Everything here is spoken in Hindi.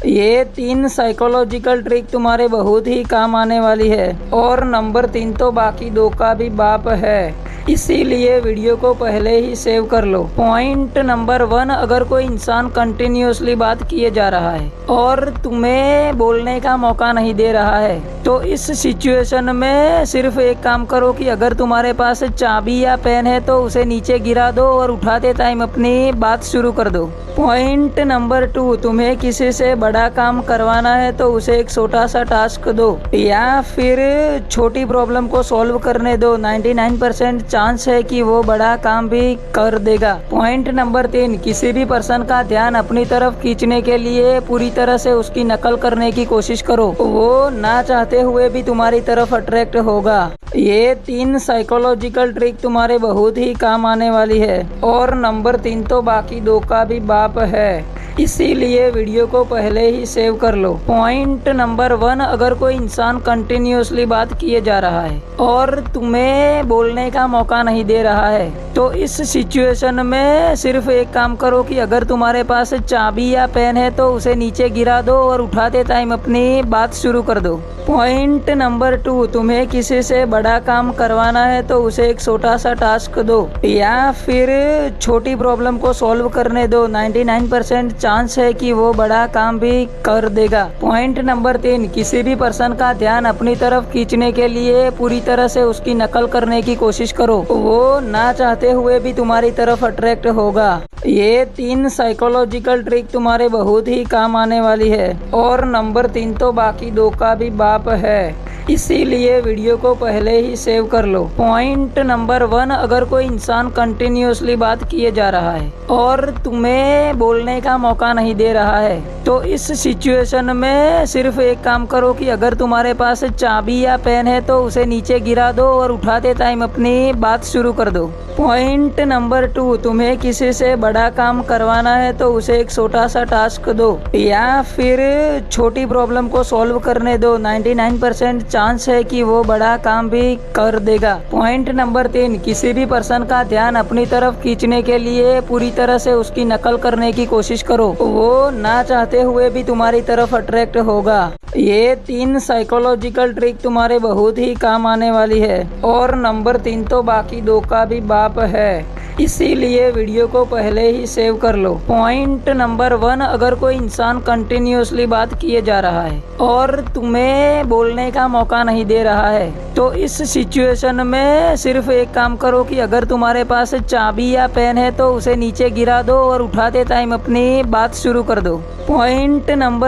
ये 3 साइकोलॉजिकल ट्रिक तुम्हारे बहुत ही काम आने वाली है। और नंबर 3 तो बाकी 2 का भी बाप है, इसीलिए वीडियो को पहले ही सेव कर लो। पॉइंट नंबर 1, अगर कोई इंसान कंटिन्यूअसली बात किए जा रहा है और तुम्हें बोलने का मौका नहीं दे रहा है, तो इस सिचुएशन में सिर्फ एक काम करो कि अगर तुम्हारे पास चाबी या पेन है तो उसे नीचे गिरा दो और उठाते टाइम अपनी बात शुरू कर दो। पॉइंट नंबर 2, तुम्हें किसी से बड़ा काम करवाना है तो उसे एक छोटा सा टास्क दो या फिर छोटी प्रॉब्लम को सॉल्व करने दो। 99% चांस है कि वो बड़ा काम भी कर देगा। पॉइंट नंबर 3, किसी भी पर्सन का ध्यान अपनी तरफ खींचने के लिए पूरी तरह से उसकी नकल करने की कोशिश करो, वो ना चाहते हुए भी तुम्हारी तरफ अट्रैक्ट होगा। ये 3 साइकोलॉजिकल ट्रिक तुम्हारे बहुत ही काम आने वाली है। और नंबर 3 तो बाकी 2 का भी बाप है, इसीलिए वीडियो को पहले ही सेव कर लो। पॉइंट नंबर 1, अगर कोई इंसान कंटिन्यूअसली बात किए जा रहा है और तुम्हें बोलने का मौका नहीं दे रहा है, तो इस सिचुएशन में सिर्फ एक काम करो कि अगर तुम्हारे पास चाबी या पेन है तो उसे नीचे गिरा दो और उठाते टाइम अपनी बात शुरू कर दो। पॉइंट नंबर 2, तुम्हें किसी से बड़ा काम करवाना है तो उसे एक छोटा सा टास्क दो या फिर छोटी प्रॉब्लम को सॉल्व करने दो। 99% चांस है कि वो बड़ा काम भी कर देगा। पॉइंट नंबर 3, किसी भी पर्सन का ध्यान अपनी तरफ खींचने के लिए पूरी तरह से उसकी नकल करने की कोशिश करो, वो ना चाहते हुए भी तुम्हारी तरफ अट्रैक्ट होगा। ये 3 साइकोलॉजिकल ट्रिक तुम्हारे बहुत ही काम आने वाली है। और नंबर 3 तो बाकी 2 का भी बाप है, इसीलिए वीडियो को पहले ही सेव कर लो। पॉइंट नंबर 1, अगर कोई इंसान कंटिन्यूअसली बात किए जा रहा है और तुम्हें बोलने का मौका नहीं दे रहा है, तो इस सिचुएशन में सिर्फ एक काम करो कि अगर तुम्हारे पास चाबी या पेन है तो उसे नीचे गिरा दो और उठाते टाइम अपनी बात शुरू कर दो। पॉइंट नंबर 2, तुम्हें किसी से बड़ा काम करवाना है तो उसे एक छोटा सा टास्क दो या फिर छोटी प्रॉब्लम को सॉल्व करने दो। 99% चांस है कि वो बड़ा काम भी कर देगा। पॉइंट नंबर 3, किसी भी पर्सन का ध्यान अपनी तरफ खींचने के लिए पूरी तरह से उसकी नकल करने की कोशिश करो, वो ना चाहते हुए भी तुम्हारी तरफ अट्रैक्ट होगा। ये 3 साइकोलॉजिकल ट्रिक तुम्हारे बहुत ही काम आने वाली है। और नंबर 3 तो बाकी 2 का भी बाप है, इसीलिए वीडियो को पहले ही सेव कर लो। पॉइंट नंबर 1, अगर कोई इंसान कंटिन्यूअसली बात किए जा रहा है और तुम्हें बोलने का मौका नहीं दे रहा है, तो इस सिचुएशन में सिर्फ एक काम करो कि अगर तुम्हारे पास चाबी या पेन है तो उसे नीचे गिरा दो और उठाते टाइम अपनी बात शुरू कर दो। Point number